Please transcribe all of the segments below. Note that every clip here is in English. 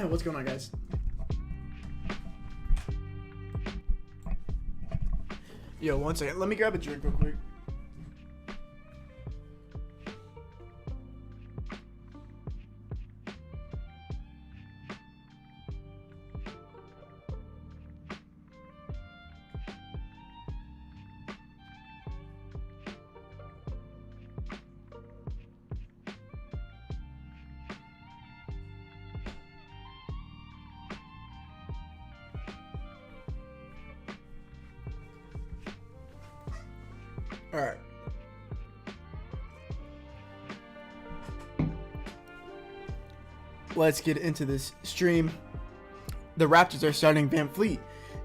What's going on, guys? Yo, one second. Let me grab a drink real quick. All right. Let's get into this stream. The Raptors are starting Van Fleet,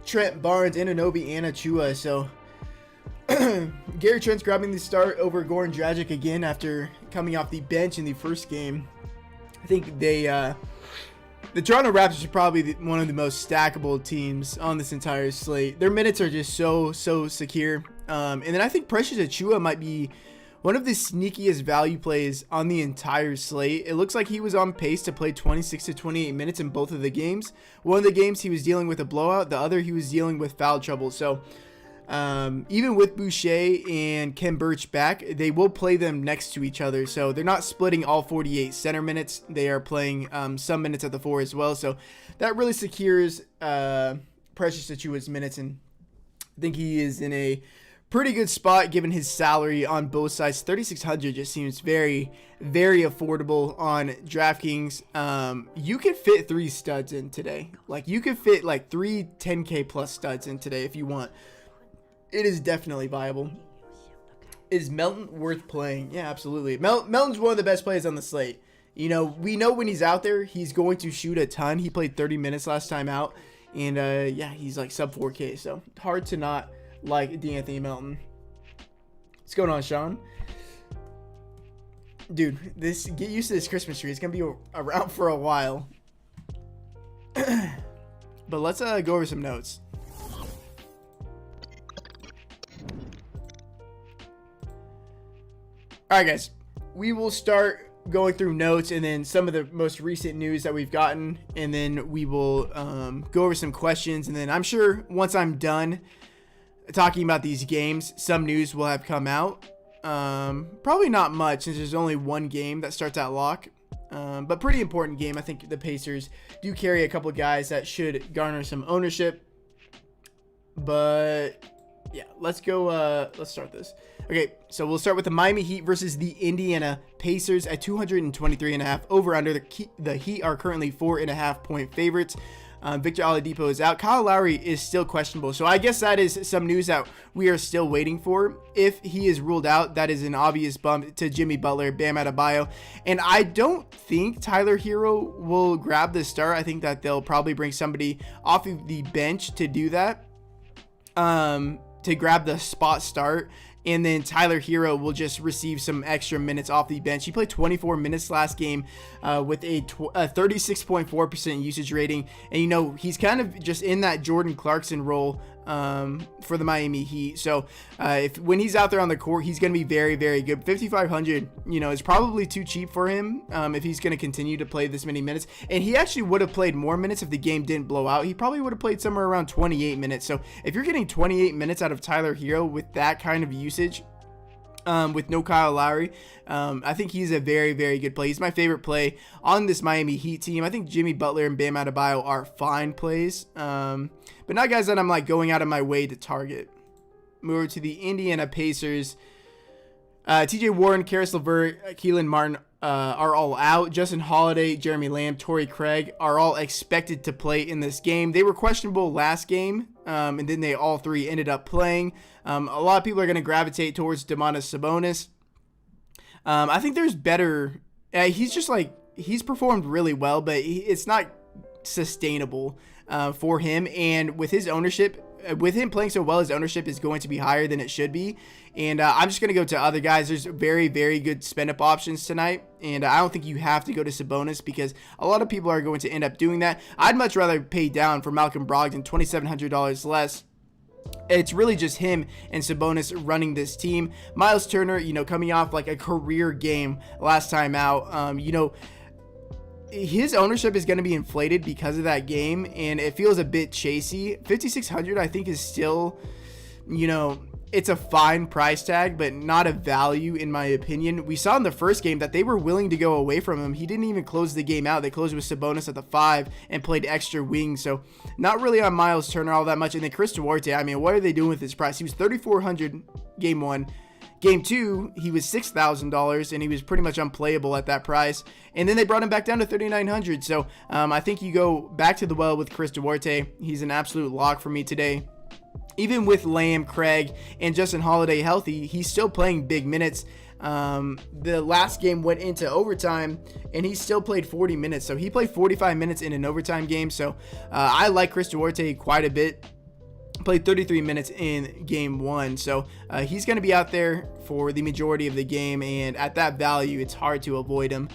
Trent, Barnes, Anunoby, and Achua. So Gary Trent's grabbing the start over Goran Dragic again after coming off the bench in the first game. I think the Toronto Raptors are probably one of the most stackable teams on this entire slate. Their minutes are just so secure. And then I think Precious Achiuwa might be one of the sneakiest value plays on the entire slate. It looks like he was on pace to play 26 to 28 minutes in both of the games. One of the games he was dealing with a blowout. The other he was dealing with foul trouble. So even with Boucher and Ken Birch back, they will play them next to each other. So they're not splitting all 48 center minutes. They are playing some minutes at the 4 as well. So that really secures Precious Achiuwa's minutes. And I think he is in a pretty good spot given his salary on both sides. 3,600 just seems very affordable on DraftKings. You could fit 3 studs in today. Like, you could fit like 3 10K plus studs in today if you want. It is definitely viable. Is Melton worth playing? Yeah, absolutely. Melton's one of the best players on the slate. You know, we know when he's out there, he's going to shoot a ton. He played 30 minutes last time out. And yeah, he's like sub 4K. So hard to not like D'Anthony Melton. What's going on, Sean? Dude, get used to this Christmas tree. It's gonna be around for a while. But let's go over some notes. Alright, guys. We will start going through notes and then some of the most recent news that we've gotten, and then we will go over some questions, and then I'm sure once I'm done talking about these games, some news will have come out. Probably not much since there's only one game that starts at lock, but pretty important game. I think the Pacers do carry a couple guys that should garner some ownership. But yeah, let's go. Let's start this. Okay, so we'll start with the Miami Heat versus the Indiana Pacers at 223.5 over under. The Heat are currently 4.5 point favorites. Victor Oladipo is out. Kyle Lowry is still questionable. So I guess that is some news that we are still waiting for. If he is ruled out, that is an obvious bump to Jimmy Butler, Bam Adebayo. And I don't think Tyler Hero will grab the start. I think that they'll probably bring somebody off of the bench to do that, to grab the spot start. And then Tyler Hero will just receive some extra minutes off the bench. He played 24 minutes last game with a 36.4% usage rating. And, you know, he's kind of just in that Jordan Clarkson role for the Miami Heat. So when he's out there on the court, he's going to be very good. 5,500, you know, is probably too cheap for him if he's going to continue to play this many minutes. And he actually would have played more minutes if the game didn't blow out. He probably would have played somewhere around 28 minutes. So if you're getting 28 minutes out of Tyler Hero with that kind of usage, with no Kyle Lowry, I think he's a very good play. He's my favorite play on this Miami Heat team. I think Jimmy Butler and Bam Adebayo are fine plays, but not guys that I'm like going out of my way to target. Move over to the Indiana Pacers. TJ Warren, Karis LeVert, Keelan Martin are all out. Justin Holiday, Jeremy Lamb, Torrey Craig are all expected to play in this game. They were questionable last game, and then they all three ended up playing. A lot of people are going to gravitate towards Domantas Sabonis. I think there's better. He's just like, he's performed really well, but it's not sustainable for him. And with his ownership, with him playing so well, his ownership is going to be higher than it should be. And I'm just going to go to other guys. There's very good spend up options tonight. And I don't think you have to go to Sabonis because a lot of people are going to end up doing that. I'd much rather pay down for Malcolm Brogdon, $2,700 less. It's really just him and Sabonis running this team. Miles Turner, you know, coming off like a career game last time out. You know, his ownership is going to be inflated because of that game, and it feels a bit chasey. 5,600 I think is still, it's a fine price tag, but not a value in my opinion. We saw in the first game that they were willing to go away from him. He didn't even close the game out. They closed with Sabonis at the 5 and played extra wing, so not really on Miles Turner all that much. And then Chris Duarte, I mean, what are they doing with his price? He was 3,400 game 1. Game 2, he was $6,000, and he was pretty much unplayable at that price. And then they brought him back down to 3,900. So I think you go back to the well with Chris Duarte. He's an absolute lock for me today. Even with Lamb, Craig, and Justin Holiday healthy, he's still playing big minutes. The last game went into overtime, and he still played 40 minutes. So he played 45 minutes in an overtime game. So I like Chris Duarte quite a bit. Played 33 minutes in game 1, so he's going to be out there for the majority of the game, and at that value it's hard to avoid him.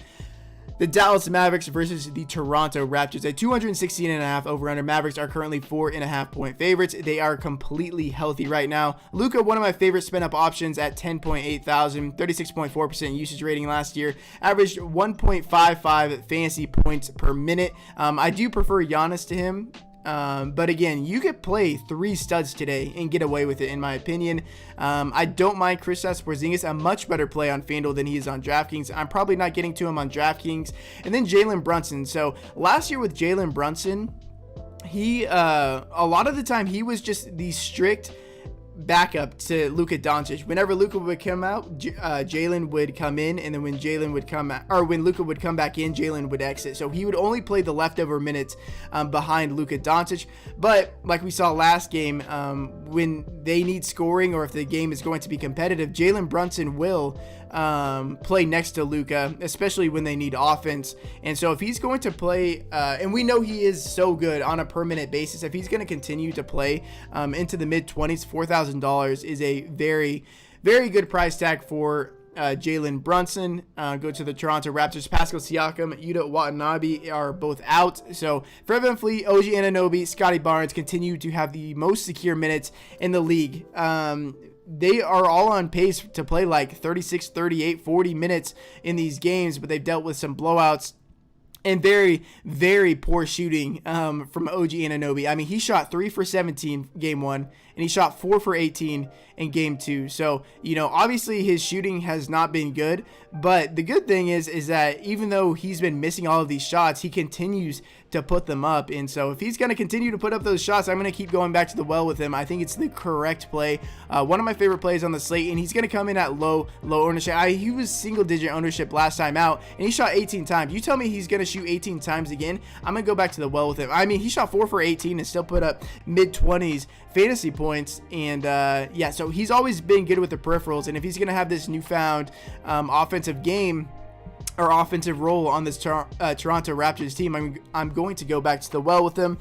The Dallas Mavericks versus the Toronto Raptors at 216.5 over under. Mavericks are currently 4.5 point favorites. They are completely healthy right now. Luka, one of my favorite spin up options at 10.8 thousand, 36.4% usage rating last year, averaged 1.55 fantasy points per minute. I do prefer Giannis to him. But again, you could play 3 studs today and get away with it, in my opinion. I don't mind Kristaps Porzingis, a much better play on Fanduel than he is on Draftkings. I'm probably not getting to him on Draftkings. And then Jaylen Brunson. So last year with Jaylen Brunson, he a lot of the time he was just the strict backup to Luka Doncic. Whenever Luka would come out, Jaylen would come in, and then when Jaylen would come out, or when Luka would come back in, Jaylen would exit. So he would only play the leftover minutes behind Luka Doncic. But like we saw last game, when they need scoring or if the game is going to be competitive, Jaylen Brunson will play next to Luka, especially when they need offense. And so if he's going to play, and we know he is so good on a per minute basis, if he's going to continue to play into the mid-20s, $4,000 is a very, very good price tag for Jaylen Brunson. Go to the Toronto Raptors. Pascal Siakam, Yuta Watanabe are both out. So Fred VanVleet, OG Anunoby, Scotty Barnes continue to have the most secure minutes in the league. They are all on pace to play like 36, 38, 40 minutes in these games, but they've dealt with some blowouts and very, very poor shooting from OG Anunoby. I mean, he shot 3 for 17 game 1, and he shot 4 for 18 in game 2. So, obviously his shooting has not been good, but the good thing is that even though he's been missing all of these shots, he continues to put them up. And so if he's going to continue to put up those shots, I'm going to keep going back to the well with him. I think it's the correct play. One of my favorite plays on the slate, and he's going to come in at low ownership. He was single digit ownership last time out, and he shot 18 times. You tell me he's going to shoot 18 times again, I'm going to go back to the well with him. I mean, he shot 4 for 18 and still put up mid-20s fantasy points. And yeah, so he's always been good with the peripherals, and if he's going to have this newfound offensive game or offensive role on this Toronto Raptors team, I'm going to go back to the well with him.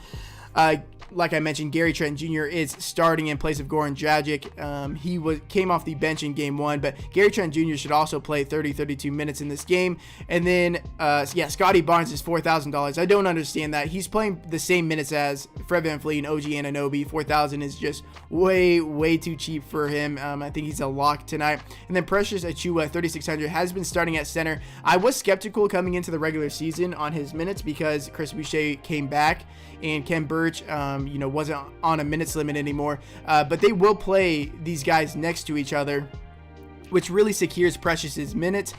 Like I mentioned, Gary Trent Jr. is starting in place of Goran Dragic. He came off the bench in game 1, but Gary Trent Jr. should also play 32 minutes in this game. And then, Scotty Barnes is $4,000. I don't understand that. He's playing the same minutes as Fred VanVleet and OG Anunoby. $4,000 is just way too cheap for him. I think he's a lock tonight. And then Precious Achiuwa, 3,600, has been starting at center. I was skeptical coming into the regular season on his minutes because Chris Boucher came back and Ken Birch, wasn't on a minutes limit anymore. But they will play these guys next to each other, which really secures Precious's minutes.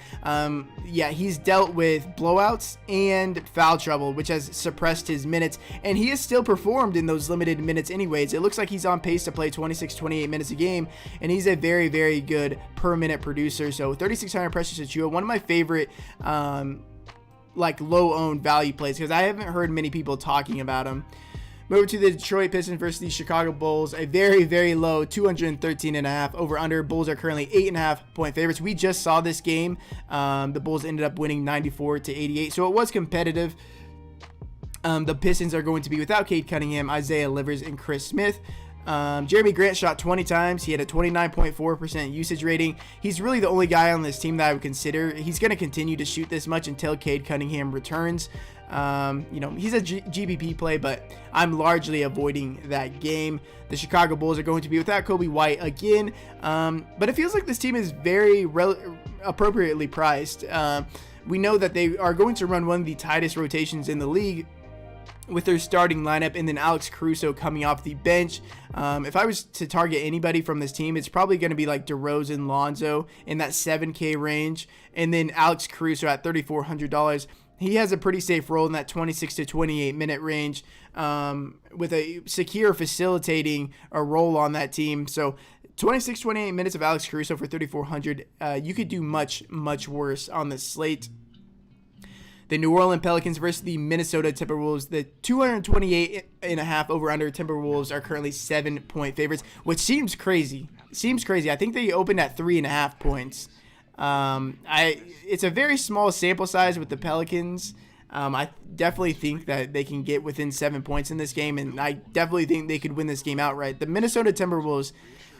He's dealt with blowouts and foul trouble, which has suppressed his minutes, and he has still performed in those limited minutes anyways. It looks like he's on pace to play 26, 28 minutes a game, and he's a very, very good per minute producer. So 3,600 Precious Achiuwa, one of my favorite low-owned value plays, because I haven't heard many people talking about him. Move to the Detroit Pistons versus the Chicago Bulls. A very, very low 213.5 over under. Bulls are currently 8.5 point favorites. We just saw this game. The Bulls ended up winning 94-88, so it was competitive. The Pistons are going to be without Cade Cunningham, Isaiah Livers, and Chris Smith. Jeremy Grant shot 20 times. He had a 29.4% usage rating. He's really the only guy on this team that I would consider. He's going to continue to shoot this much until Cade Cunningham returns. He's a GPP play, but I'm largely avoiding that game. The Chicago Bulls are going to be without Kobe White again, but it feels like this team is very appropriately priced. We know that they are going to run one of the tightest rotations in the league with their starting lineup, and then Alex Caruso coming off the bench. If I was to target anybody from this team, it's probably going to be like DeRozan, Lonzo in that 7K range, and then Alex Caruso at $3,400. He has a pretty safe role in that 26 to 28 minute range, with a secure facilitating a role on that team. So 26, 28 minutes of Alex Caruso for $3,400. You could do much, much worse on the slate. The New Orleans Pelicans versus the Minnesota Timberwolves. The 228.5 over-under Timberwolves are currently 7-point favorites, which seems crazy. I think they opened at 3.5 points. It's a very small sample size with the Pelicans. I definitely think that they can get within 7 points in this game, and I definitely think they could win this game outright. The Minnesota Timberwolves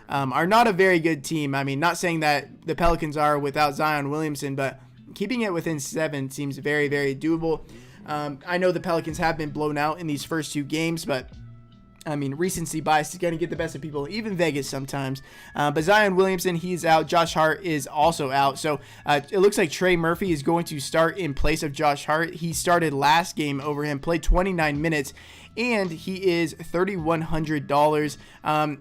are not a very good team. I mean, not saying that the Pelicans are without Zion Williamson, but keeping it within 7 seems very, very doable. I know the Pelicans have been blown out in these first 2 games, but I mean, recency bias is going to get the best of people, even Vegas sometimes. But Zion Williamson, he's out. Josh Hart is also out. So it looks like Trey Murphy is going to start in place of Josh Hart. He started last game over him, played 29 minutes, and he is $3,100.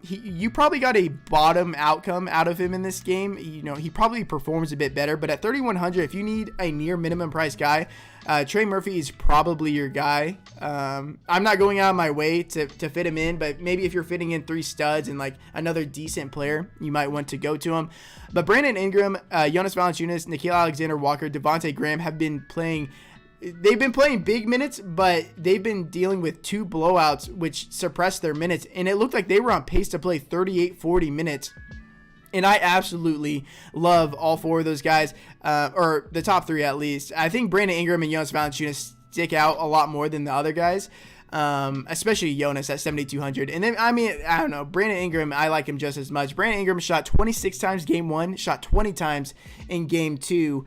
You probably got a bottom outcome out of him in this game. He probably performs a bit better, but at $3,100, if you need a near minimum price guy, Trey Murphy is probably your guy. I'm not going out of my way to fit him in, but maybe if you're fitting in 3 studs and like another decent player, you might want to go to him. But Brandon Ingram, Jonas Valanciunas, Nickeil Alexander-Walker, Devontae Graham have been playing. They've been playing big minutes, but they've been dealing with 2 blowouts, which suppressed their minutes. And it looked like they were on pace to play 38, 40 minutes. And I absolutely love all 4 of those guys, or the top 3 at least. I think Brandon Ingram and Jonas Valanciunas stick out a lot more than the other guys, especially Jonas at 7,200. And then, I don't know, Brandon Ingram, I like him just as much. Brandon Ingram shot 26 times game 1, shot 20 times in game 2.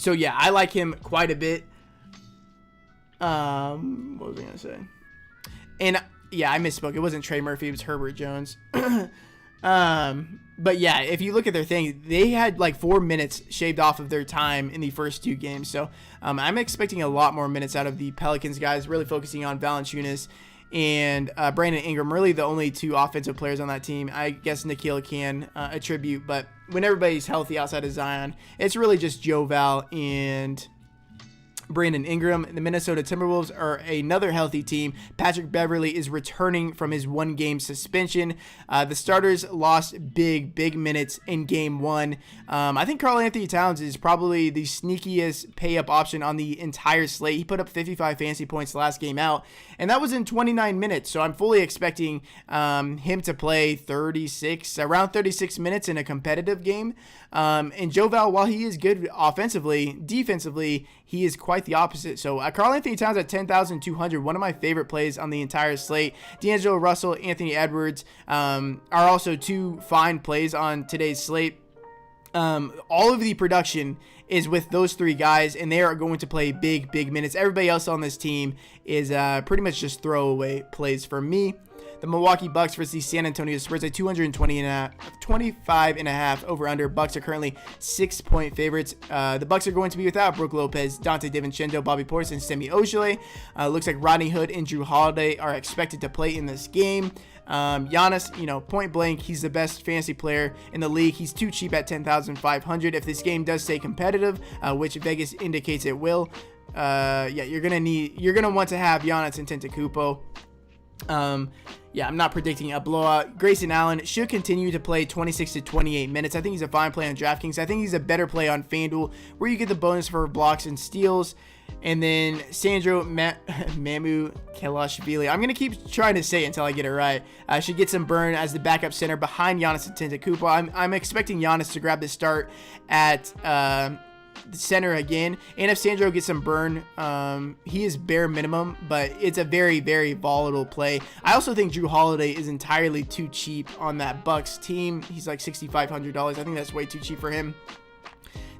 So yeah, I like him quite a bit. What was I gonna say? And yeah, I misspoke. It wasn't Trey Murphy. It was Herbert Jones. But yeah, if you look at their thing, they had like 4 minutes shaved off of their time in the first 2 games. So I'm expecting a lot more minutes out of the Pelicans guys, really focusing on Valanciunas and Brandon Ingram, really the only 2 offensive players on that team. I guess Nickeil can attribute, but when everybody's healthy outside of Zion, it's really just Joe Val and Brandon Ingram. The Minnesota Timberwolves are another healthy team. Patrick Beverley is returning from his 1-game suspension. The starters lost big minutes in game 1. I think Karl-Anthony Towns is probably the sneakiest pay-up option on the entire slate. He put up 55 fantasy points last game out, and that was in 29 minutes. So I'm fully expecting him to play around 36 minutes in a competitive game. And Joe Val, while he is good offensively, defensively, he is quite the opposite. So Karl-Anthony Towns at 10,200, one of my favorite plays on the entire slate. D'Angelo Russell, Anthony Edwards are also 2 fine plays on today's slate. All of the production is with those 3 guys, and they are going to play big minutes. Everybody else on this team is pretty much just throwaway plays for me. The Milwaukee Bucks versus the San Antonio Spurs at 25.5 over under. Bucks are currently 6-point favorites. The Bucks are going to be without Brook Lopez, Dante DiVincenzo, Bobby Portis, and Semi Ojeleye. Looks like Rodney Hood and Drew Holiday are expected to play in this game. Giannis, point blank, he's the best fantasy player in the league. He's too cheap at 10,500. If this game does stay competitive, which Vegas indicates it will, you're gonna want to have Giannis Antetokounmpo. I'm not predicting a blowout. Grayson Allen should continue to play 26 to 28 minutes. I think he's a fine play on Draftkings. I think he's a better play on Fanduel, where you get the bonus for blocks and steals. And then Sandro Mamu Kelashvili, I'm going to keep trying to say it until I get it right, should get some burn as the backup center behind Giannis Antetokounmpo. I'm expecting Giannis to grab the start at the center again, and if Sandro gets some burn, he is bare minimum, but it's a very, very volatile play. I also think Drew Holiday is entirely too cheap on that Bucks team. He's like $6,500. I think that's way too cheap for him.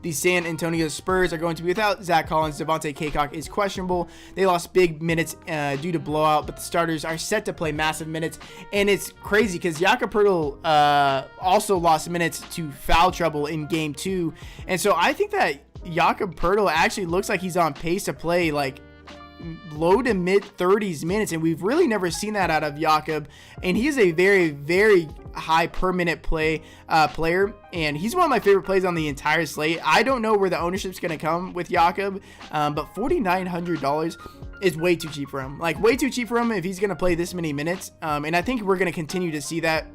The San Antonio Spurs are going to be without Zach Collins. Devontae Cacok is questionable. They lost big minutes due to blowout, but the starters are set to play massive minutes. And it's crazy because Jakob Poeltl also lost minutes to foul trouble in game 2. And so I think that Jakob Poeltl actually looks like he's on pace to play like low to mid 30s minutes, and we've really never seen that out of Jakob. And he is a very, very high per minute player, and he's one of my favorite plays on the entire slate. I don't know where the ownership's going to come with Jakob, but $4,900 is way too cheap for him. Like, way too cheap for him if he's going to play this many minutes. And I think we're going to continue to see that.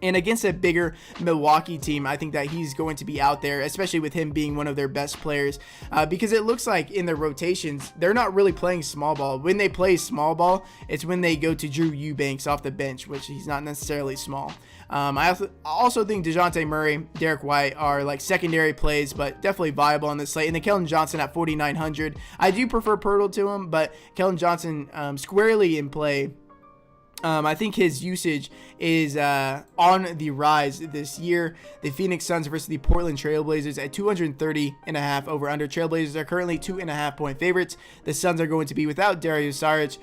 And against a bigger Milwaukee team, I think that he's going to be out there, especially with him being one of their best players, because it looks like in their rotations, they're not really playing small ball. When they play small ball, it's when they go to Drew Eubanks off the bench, which he's not necessarily small. I also think DeJounte Murray, Derek White are like secondary plays, but definitely viable on this slate. And then Keldon Johnson at 4,900. I do prefer Poeltl to him, but Keldon Johnson squarely in play. I think his usage is on the rise this year. The Phoenix Suns versus the Portland Trailblazers at 230.5 over under. Trailblazers are currently 2.5 point favorites. The Suns are going to be without Dario Saric.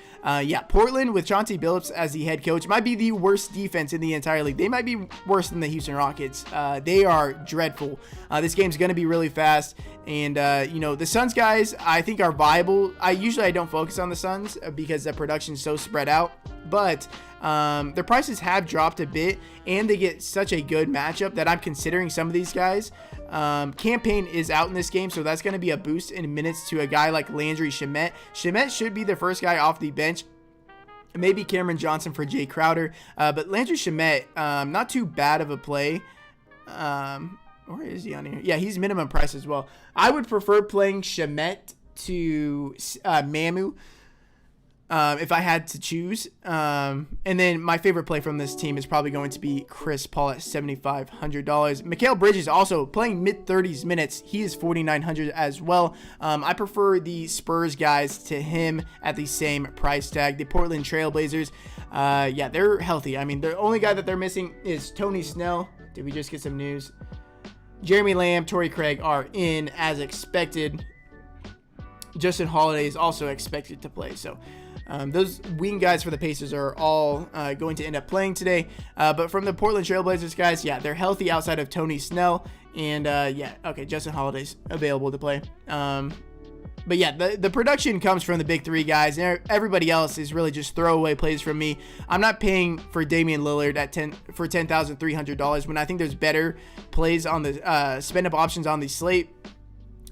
Portland with Chauncey Billups as the head coach might be the worst defense in the entire league. They might be worse than the Houston Rockets. They are dreadful. This game's going to be really fast. And, the Suns guys, I think are viable. I don't focus on the Suns because the production's so spread out. But their prices have dropped a bit, and they get such a good matchup that I'm considering some of these guys. Campaign is out in this game, so that's going to be a boost in minutes to a guy like Landry Shamet. Shamet should be the first guy off the bench. Maybe Cameron Johnson for Jay Crowder. But Landry Shamet, not too bad of a play. Or is he on here? Yeah, he's minimum price as well. I would prefer playing Shamet to Mamu. If I had to choose. And then my favorite play from this team is probably going to be Chris Paul at $7,500. Mikal Bridges also playing mid-30s minutes. He is $4,900 as well. I prefer the Spurs guys to him at the same price tag. The Portland Trailblazers, they're healthy. I mean, the only guy that they're missing is Tony Snell. Did we just get some news? Jeremy Lamb, Torrey Craig are in as expected. Justin Holiday is also expected to play. So those wing guys for the Pacers are all going to end up playing today. But from the Portland Trailblazers guys, they're healthy outside of Tony Snell. And Justin Holiday's available to play. The production comes from the big three guys. And everybody else is really just throwaway plays from me. I'm not paying for Damian Lillard at $10,300 when I think there's better plays on the spend up options on the slate.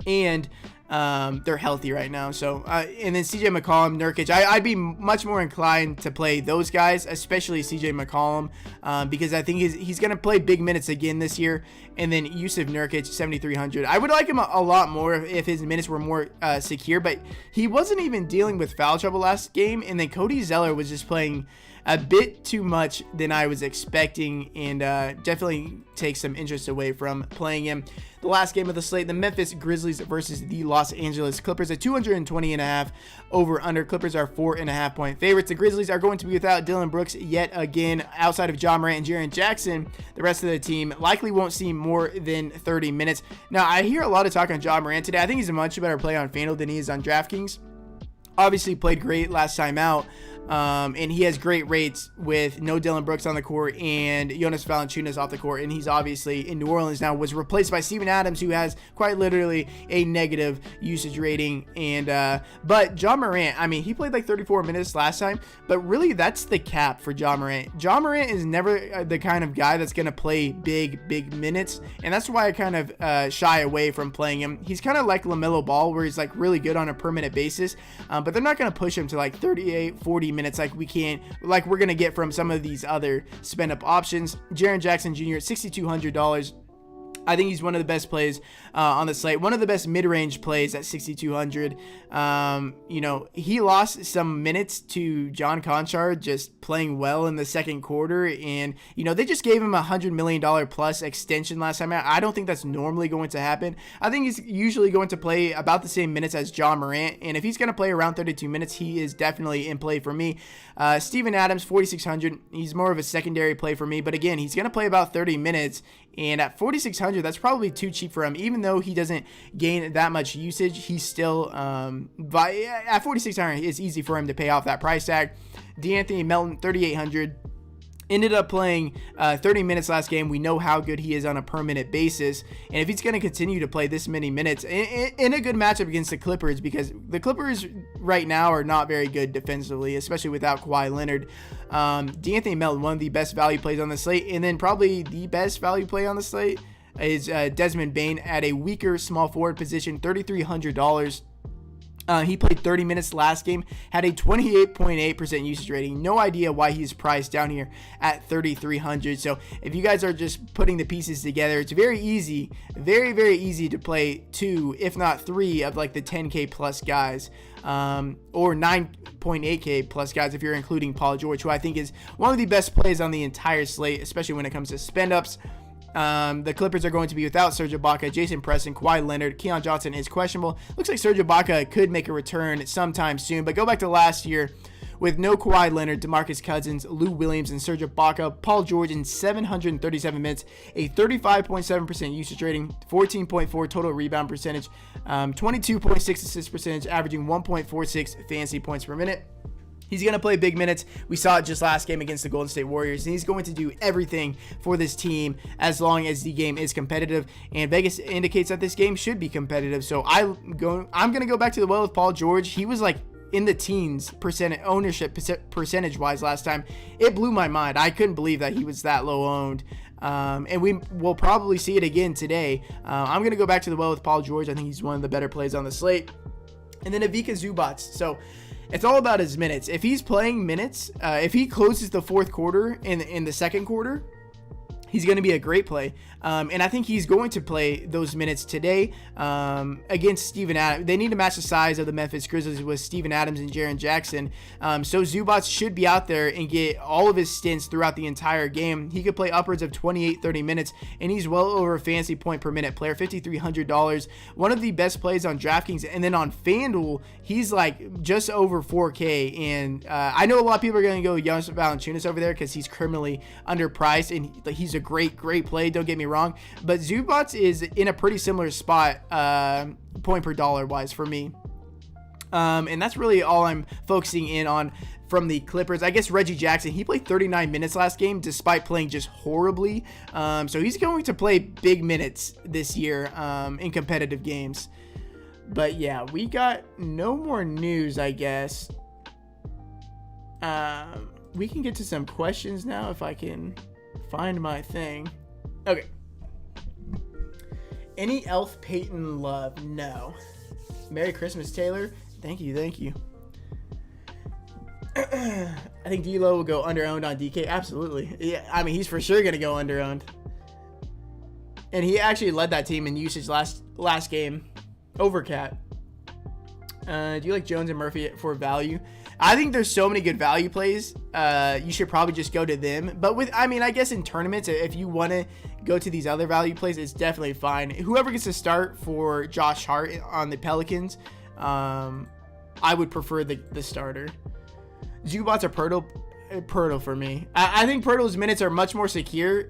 And they're healthy right now. So, and then CJ McCollum, Nurkic, I'd be much more inclined to play those guys, especially CJ McCollum, because I think he's going to play big minutes again this year. And then Yusuf Nurkic, 7,300. I would like him a lot more if his minutes were more secure, but he wasn't even dealing with foul trouble last game. And then Cody Zeller was just playing a bit too much than I was expecting, and definitely takes some interest away from playing him. The last game of the slate, the Memphis Grizzlies versus the Los Angeles Clippers at 220.5 over under. Clippers are 4.5 point favorites. The Grizzlies are going to be without Dylan Brooks yet again. Outside of Ja Morant and Jaron Jackson, the rest of the team likely won't see more than 30 minutes. Now, I hear a lot of talk on Ja Morant today. I think he's a much better player on Fanduel than he is on Draftkings. Obviously played great last time out. And he has great rates with no Dylan Brooks on the court and Jonas Valanciunas off the court. And he's obviously in New Orleans now, was replaced by Steven Adams, who has quite literally a negative usage rating. And but Ja Morant, I mean, he played like 34 minutes last time, but really that's the cap for Ja Morant. Ja Morant is never the kind of guy that's going to play big minutes. And that's why I kind of shy away from playing him. He's kind of like LaMelo Ball, where he's like really good on a per minute basis, but they're not going to push him to like 38, 40 minutes like we're gonna get from some of these other spend up options. Jaron Jackson Jr. at $6,200. I think he's one of the best plays on the slate. One of the best mid-range plays at 6,200. He lost some minutes to John Conchar just playing well in the second quarter. And, they just gave him a $100 million plus extension last time out. I don't think that's normally going to happen. I think he's usually going to play about the same minutes as Ja Morant. And if he's going to play around 32 minutes, he is definitely in play for me. Steven Adams, 4,600. He's more of a secondary play for me. But again, he's going to play about 30 minutes. And at 4,600, that's probably too cheap for him. Even though he doesn't gain that much usage, he's still, at 4,600, it's easy for him to pay off that price tag. De'Anthony Melton, 3,800. Ended up playing 30 minutes last game. We know how good he is on a per minute basis. And if he's going to continue to play this many minutes in a good matchup against the Clippers, because the Clippers right now are not very good defensively, especially without Kawhi Leonard. De'Anthony Melton, one of the best value plays on the slate. And then probably the best value play on the slate is Desmond Bain at a weaker small forward position, $3,300. He played 30 minutes last game, had a 28.8% usage rating. No idea why he's priced down here at 3,300. So if you guys are just putting the pieces together, it's very easy, very, very easy to play 2, if not 3 of like the 10K plus guys, or 9.8K plus guys if you're including Paul George, who I think is one of the best plays on the entire slate, especially when it comes to spend ups. The Clippers are going to be without Serge Ibaka, Jason Preston, Kawhi Leonard. Keon Johnson is questionable. Looks like Serge Ibaka could make a return sometime soon, but go back to last year with no Kawhi Leonard, DeMarcus Cousins, Lou Williams, and Serge Ibaka. Paul George in 737 minutes, a 35.7% usage rating, 14.4 total rebound percentage, 22.6 assist percentage, averaging 1.46 fantasy points per minute. He's going to play big minutes. We saw it just last game against the Golden State Warriors, and he's going to do everything for this team as long as the game is competitive, and Vegas indicates that this game should be competitive. So I'm going to go back to the well with Paul George. He was like in the teens ownership percentage wise last time. It blew my mind. I couldn't believe that he was that low owned. And we will probably see it again today. I'm going to go back to the well with Paul George. I think he's one of the better plays on the slate. And then Ivica Zubac. So it's all about his minutes. If he's playing minutes, if he closes the fourth quarter in the second quarter, he's going to be a great play. And I think he's going to play those minutes today against Steven Adams. They need to match the size of the Memphis Grizzlies with Steven Adams and Jaron Jackson. So Zubac should be out there and get all of his stints throughout the entire game. He could play upwards of 28-30 minutes, and he's well over a fantasy point per minute player, $5,300. One of the best plays on Draftkings. And then on Fanduel, he's like just over 4K. And I know a lot of people are going to go Giannis Valanciunas over there because he's criminally underpriced, and he's a great play. Don't get me wrong, but Zubac is in a pretty similar spot point per dollar wise for me, and that's really all I'm focusing in on from the Clippers. I guess Reggie Jackson, he played 39 minutes last game despite playing just horribly, so he's going to play big minutes this year in competitive games. But yeah, we got no more news, I guess. We can get to some questions now if I can find my thing. Okay. Any Elf Peyton love? No. Merry Christmas, Taylor. Thank you. I think D'Lo will go under-owned on DK. Absolutely. Yeah, I mean, he's for sure going to go under-owned. And he actually led that team in usage last game over Cat. Do you like Jones and Murphy for value? I think there's so many good value plays. You should probably just go to them. But I guess in tournaments, if you want to go to these other value plays, it's definitely fine. Whoever gets to start for Josh Hart on the Pelicans, I would prefer the starter. Zubac's a Pirtle for me. I think Pirtle's minutes are much more secure.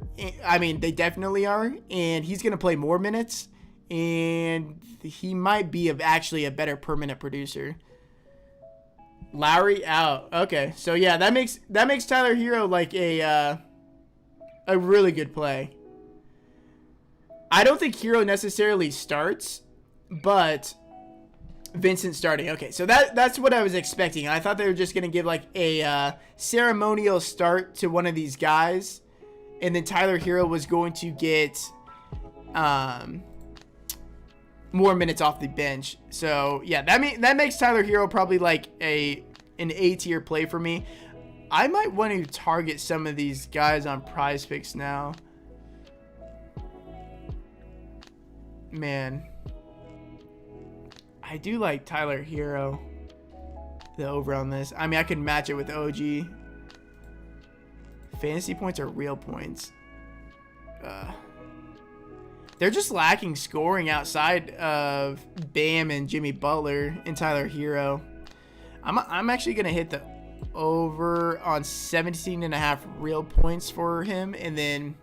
I mean, they definitely are. And he's going to play more minutes. And he might be actually a better per minute producer. Lowry out. Okay, so yeah, that makes Tyler Hero like a really good play. I don't think Hero necessarily starts, but Vincent starting. Okay, so that's what I was expecting. I thought they were just gonna give like a ceremonial start to one of these guys, and then Tyler Hero was going to get more minutes off the bench. So yeah, that makes Tyler Hero probably like an A tier play for me. I might want to target some of these guys on Prize Picks now. Man, I do like Tyler Hero, the over on this. I mean, I could match it with OG. Fantasy points are real points. They're just lacking scoring outside of Bam and Jimmy Butler and Tyler Hero. I'm actually going to hit the over on 17.5 real points for him, and then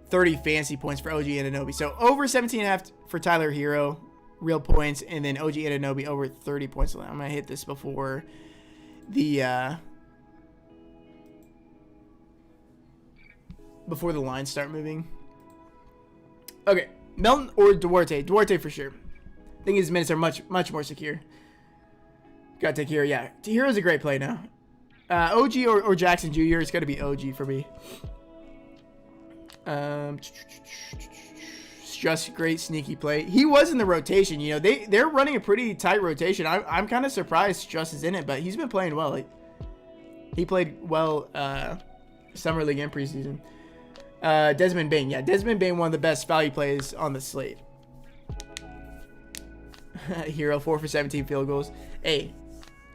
30 fantasy points for OG Anunoby. So over 17.5 for Tyler Hero, real points, and then OG Anunoby over 30 points. I'm going to hit this before the lines start moving. Okay, Melton or Duarte? Duarte for sure. I think his minutes are much more secure. Gotta take Hero. Yeah, Hero's a great play now. OG or Jackson Jr. It's got to be OG for me. Just great sneaky play. He was in the rotation. You know, they're running a pretty tight rotation. I'm kind of surprised Just is in it, but he's been playing well. Like, he played well summer league and preseason. Desmond Bain. Yeah, Desmond Bain, one of the best value plays on the slate. Hero 4 for 17 field goals. Hey,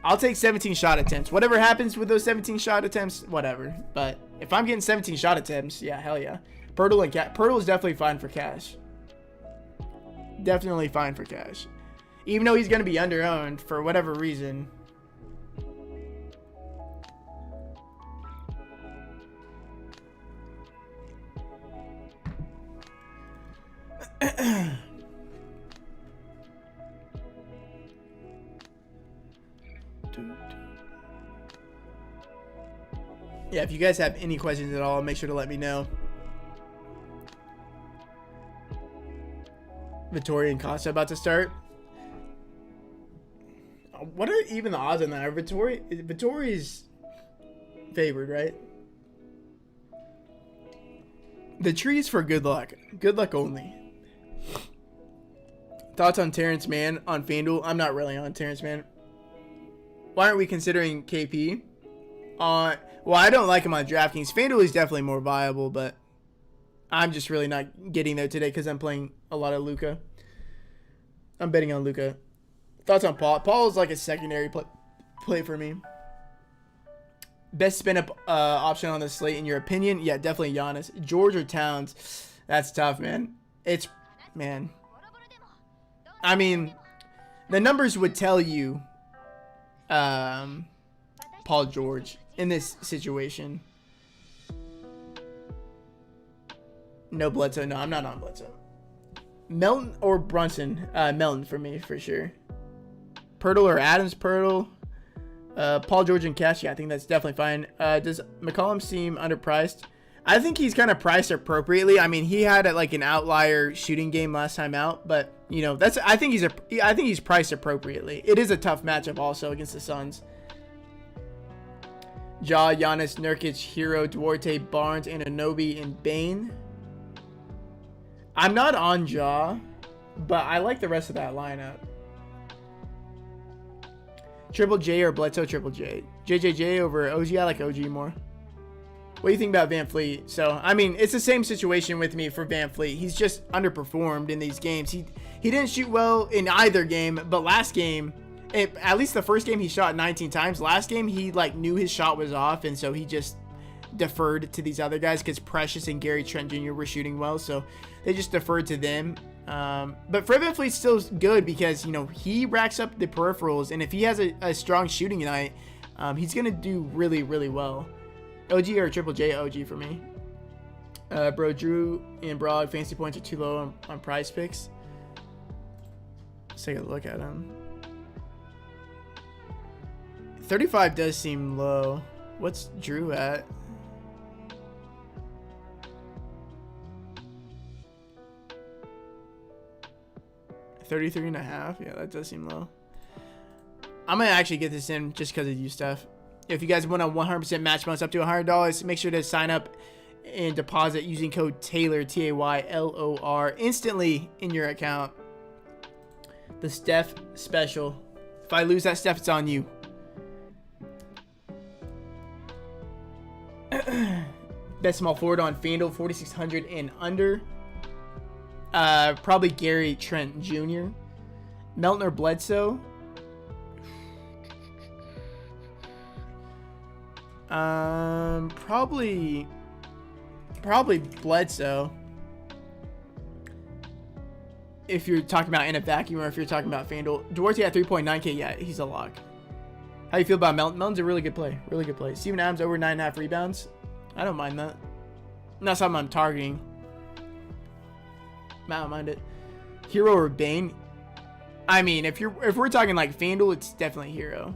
I'll take 17 shot attempts. Whatever happens with those 17 shot attempts, whatever. But if I'm getting 17 shot attempts, yeah, hell yeah. Pirtle is definitely fine for cash. Definitely fine for cash. Even though he's going to be under-owned for whatever reason. Yeah, if you guys have any questions at all, make sure to let me know. Vittori and Costa about to start. What are even the odds on that? Vittori's favored, right? The tree's for good luck. Good luck only. Thoughts on Terrence Mann on Fanduel? I'm not really on Terrence Mann. Why aren't we considering KP? Well, I don't like him on Draftkings. Fanduel is definitely more viable, but I'm just really not getting there today because I'm playing a lot of Luka. I'm betting on Luka. Thoughts on Paul? Paul is like a secondary play for me. Best spin-up option on the slate, in your opinion? Yeah, definitely Giannis. George or Towns? That's tough, man. Man. I mean, the numbers would tell you Paul George in this situation. No Bledsoe. No, I'm not on Bledsoe. Melton or Brunson? Melton for me, for sure. Pirtle or Adams? Pirtle. Paul George and Cash. Yeah, I think that's definitely fine. Does McCollum seem underpriced? I think he's kind of priced appropriately. I mean, he had like an outlier shooting game last time out, but you know, I think he's priced appropriately. It is a tough matchup also against the Suns. Ja, Giannis, Nurkic, Hero, Duarte, Barnes, Anunoby, and Bain. I'm not on Ja, but I like the rest of that lineup. Triple J or Bledsoe? Triple J. JJJ over OG? I like OG more. What do you think about Van Fleet? So, I mean, it's the same situation with me for Van Fleet. He's just underperformed in these games. He didn't shoot well in either game, but last game, at least the first game, he shot 19 times. Last game, he like knew his shot was off, and so he just deferred to these other guys because Precious and Gary Trent Jr. were shooting well, so they just deferred to them. But Fred VanVleet's still good because, you know, he racks up the peripherals, and if he has a strong shooting night, he's going to do really, really well. OG or Triple J? OG for me. Bro, Drew and Broad fantasy points are too low on prize picks. Let's take a look at him. 35 does seem low. What's Drew at? $33.5. Yeah, that does seem low. I'm gonna actually get this in just because of you, Steph. If you guys want a 100% match bonus up to $100, make sure to sign up and deposit using code Taylor, TAYLOR, instantly in your account. The Steph special. If I lose that, Steph, it's on you. Best small forward on Fanduel, 4,600 and under. Probably Gary Trent Jr. Melton or Bledsoe? Probably Bledsoe. If you're talking about in a vacuum, or if you're talking about Fanduel. Duarte at 3.9K, yeah, he's a lock. How you feel about Melton? Melton's a really good play. Really good play. Steven Adams over 9.5 rebounds. I don't mind that. Not something I'm targeting. I don't mind it. Hero or Bain? I mean, if we're talking like Fanduel, it's definitely Hero.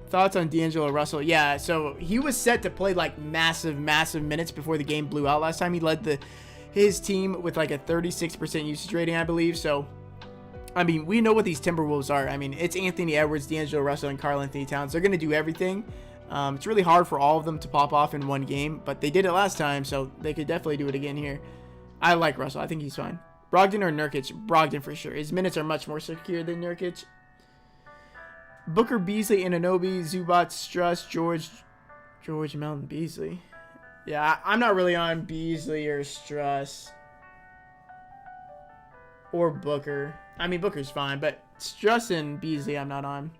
Thoughts on D'Angelo Russell? Yeah, so he was set to play like massive minutes before the game blew out last time. He led his team with like a 36% usage rating, I believe. So, I mean, we know what these Timberwolves are. I mean, it's Anthony Edwards, D'Angelo Russell, and Karl-Anthony Towns. They're going to do everything. It's really hard for all of them to pop off in one game, but they did it last time, so they could definitely do it again here. I like Russell. I think he's fine. Brogdon or Nurkic? Brogdon for sure. His minutes are much more secure than Nurkic. Booker, Beasley, Anunoby, Zubac, Struss, George, Melton, Beasley. Yeah, I'm not really on Beasley or Struss. Or Booker. I mean, Booker's fine, but Struss and Beasley I'm not on.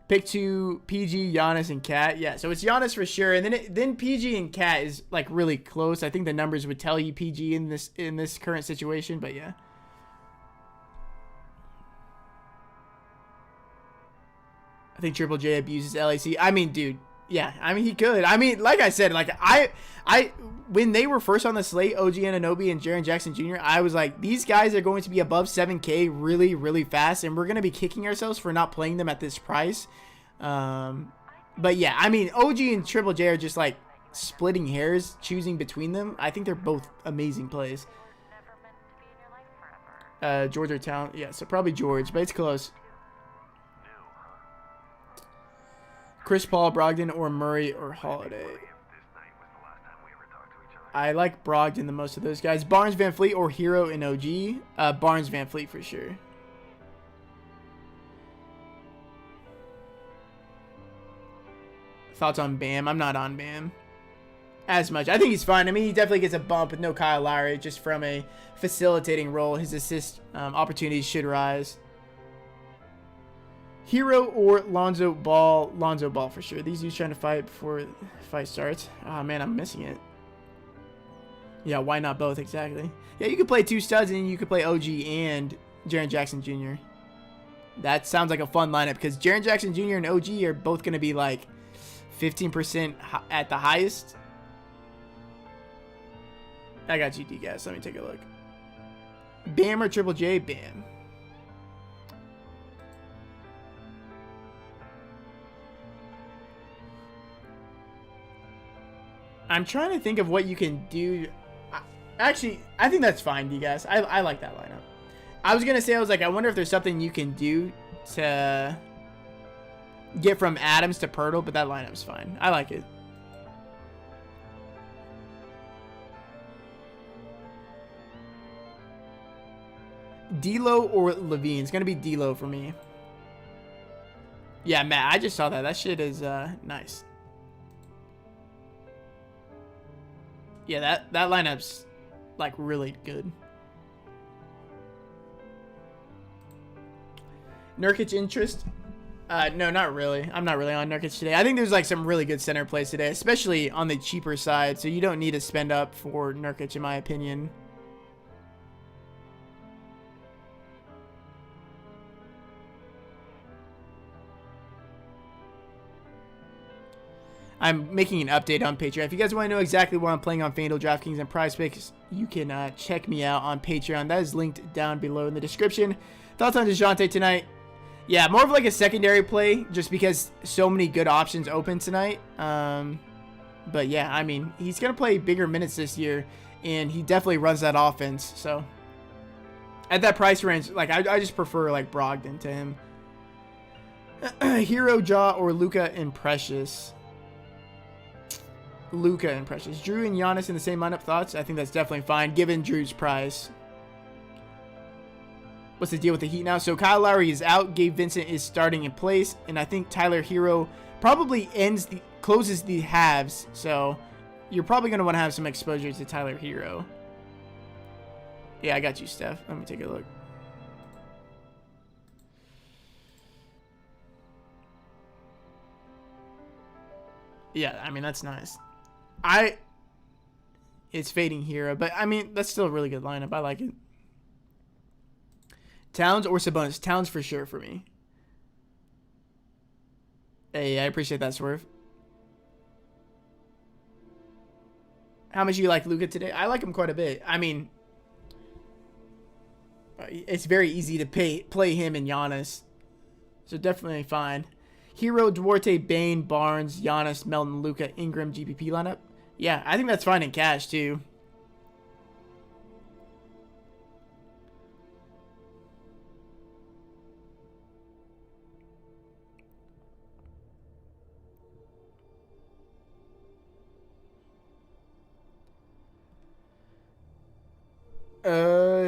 Pick 2, PG, Giannis, and Cat. Yeah, so it's Giannis for sure. And then PG and Cat is like really close. I think the numbers would tell you PG in this current situation, but yeah. I think Triple J abuses LAC. I mean, dude, yeah. I mean, he could. I mean, like I said, like when they were first on the slate, OG Anunoby and Jaron Jackson Jr., I was like, these guys are going to be above 7K really, really fast, and we're going to be kicking ourselves for not playing them at this price. But yeah, I mean, OG and Triple J are just like splitting hairs, choosing between them. I think they're both amazing plays. George or Town. Yeah, so probably George, but it's close. Chris Paul, Brogdon, or Murray, or Holiday. I like Brogdon the most of those guys. Barnes, Van Fleet, or Hero and OG. Barnes, Van Fleet for sure. Thoughts on Bam? I'm not on Bam as much. I think he's fine. I mean, he definitely gets a bump with no Kyle Lowry, just from a facilitating role. His assist opportunities should rise. Hero or Lonzo Ball? Lonzo Ball for sure. These dudes trying to fight before the fight starts. Oh man, I'm missing it. Yeah, why not both? Exactly. Yeah, you could play two studs and you could play OG and Jaron Jackson Jr. That sounds like a fun lineup because Jaron Jackson Jr. and OG are both going to be like 15% at the highest. I got GD guys. Let me take a look. Bam or Triple J? Bam. I'm trying to think of what you can do. Actually, I think that's fine, D guys. I like that lineup. I was going to say, I wonder if there's something you can do to get from Adams to Pirtle, but that lineup's fine. I like it. D'Lo or Levine? It's going to be D'Lo for me. Yeah, Matt, I just saw that. That shit is nice. Yeah, that lineup's like really good. Nurkic interest? No, not really. I'm not really on Nurkic today. I think there's like some really good center plays today, especially on the cheaper side. So you don't need to spend up for Nurkic, in my opinion. I'm making an update on Patreon. If you guys want to know exactly what I'm playing on Fanduel, Draftkings, and PrizePicks, you can check me out on Patreon. That is linked down below in the description. Thoughts on DeJounte tonight? Yeah, more of like a secondary play, just because so many good options open tonight. But yeah, I mean, he's going to play bigger minutes this year, and he definitely runs that offense. So at that price range, like I just prefer like Brogdon to him. Hero, Jaw, or Luka and Precious? Luka and Precious. Drew and Giannis in the same lineup. Thoughts? I think that's definitely fine, given Drew's price. What's the deal with the Heat now? So Kyle Lowry is out. Gabe Vincent is starting in place, and I think Tyler Hero probably closes the halves. So you're probably going to want to have some exposure to Tyler Hero. Yeah, I got you, Steph. Let me take a look. Yeah, I mean, that's nice. It's fading Hero, but I mean, that's still a really good lineup. I like it. Towns or Sabonis? Towns for sure for me. Hey, I appreciate that, Swerve. How much do you like Luka today? I like him quite a bit. I mean, it's very easy to play him and Giannis. So definitely fine. Hero, Duarte, Bain, Barnes, Giannis, Melton, Luka, Ingram, GPP lineup. Yeah, I think that's fine in cash too.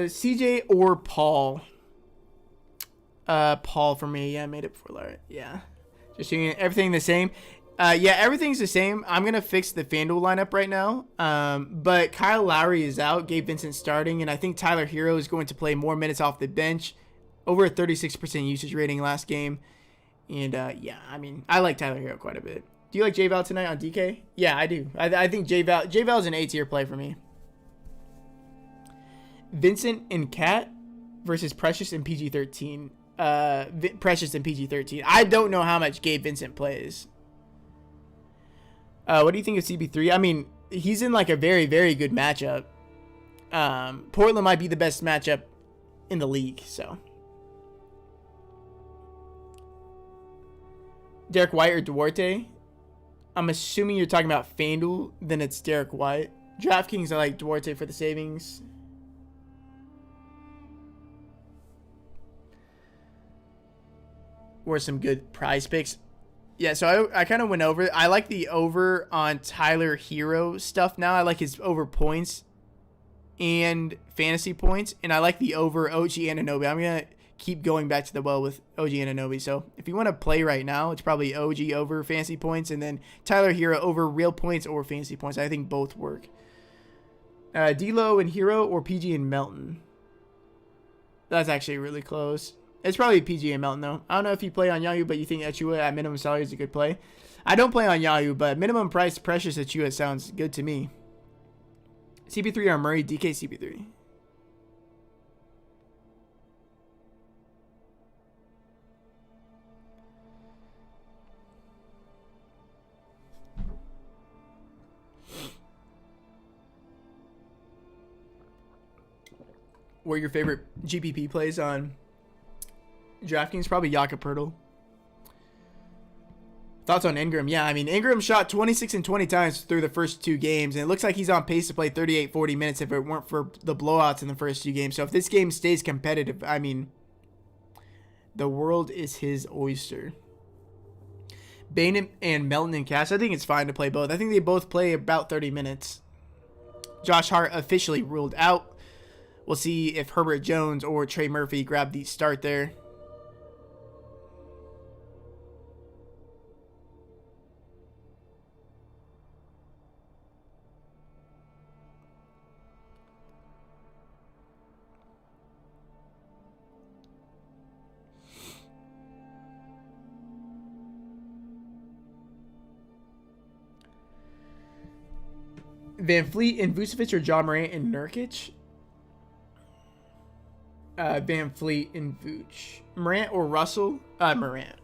CJ or Paul. Paul for me. Yeah, I made it before Larry. Yeah. Just doing everything the same. Yeah, everything's the same. I'm going to fix the Fanduel lineup right now. But Kyle Lowry is out. Gabe Vincent starting. And I think Tyler Hero is going to play more minutes off the bench. Over a 36% usage rating last game. And, yeah, I mean, I like Tyler Hero quite a bit. Do you like J-Val tonight on DK? Yeah, I do. I think J-Val is an A-tier play for me. Vincent and Cat versus Precious and PG-13. Precious and PG-13. I don't know how much Gabe Vincent plays. What do you think of CP3? I mean, he's in like a very, very good matchup. Portland might be the best matchup in the league, so. Derek White or Duarte? I'm assuming you're talking about FanDuel, then it's Derek White. Draftkings, I like Duarte for the savings. Or some good prize picks. Yeah, so I kind of went over. I like the over on Tyler Hero stuff now. I like his over points and fantasy points. And I like the over OG Anunoby. I'm going to keep going back to the well with OG Anunoby. So if you want to play right now, it's probably OG over fantasy points. And then Tyler Hero over real points or fantasy points. I think both work. D'Lo and Hero or PG and Melton. That's actually really close. It's probably PG and Melton, though. I don't know if you play on Yahoo, but you think Achua at minimum salary is a good play. I don't play on Yahoo, but minimum price Precious Achua sounds good to me. CP3 or Murray, DK CP3. What are your favorite GPP plays on DraftKings? Probably Jakob Poeltl. Thoughts on Ingram? Yeah, I mean, Ingram shot 26 and 20 times through the first two games, and it looks like he's on pace to play 38, 40 minutes if it weren't for the blowouts in the first two games. So if this game stays competitive, I mean, the world is his oyster. Bain and Melton and Cash, I think it's fine to play both. I think they both play about 30 minutes. Josh Hart officially ruled out. We'll see if Herbert Jones or Trey Murphy grab the start there. Van Fleet and Vucevic or John Morant and Nurkic? Van Fleet and Vooch. Morant or Russell? Morant.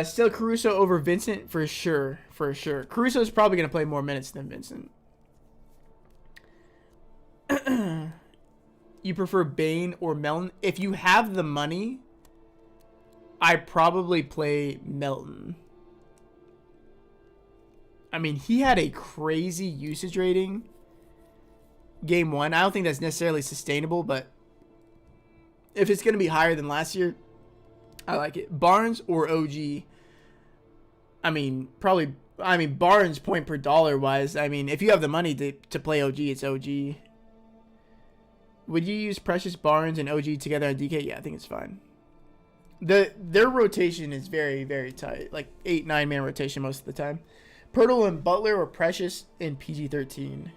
Still Caruso over Vincent for sure. Caruso is probably going to play more minutes than Vincent. You prefer Bain or Melton? If you have the money, I probably play Melton. I mean, he had a crazy usage rating game one. I don't think that's necessarily sustainable, but if it's going to be higher than last year, I like it. Barnes or OG? I mean, probably. I mean, Barnes point per dollar wise. I mean, if you have the money to play OG, it's OG. Would you use Precious, Barnes, and OG together on DK? Yeah, I think it's fine. Their rotation is very, very tight. Like 8-9 man rotation most of the time. Poeltl and Butler or Precious in PG-13?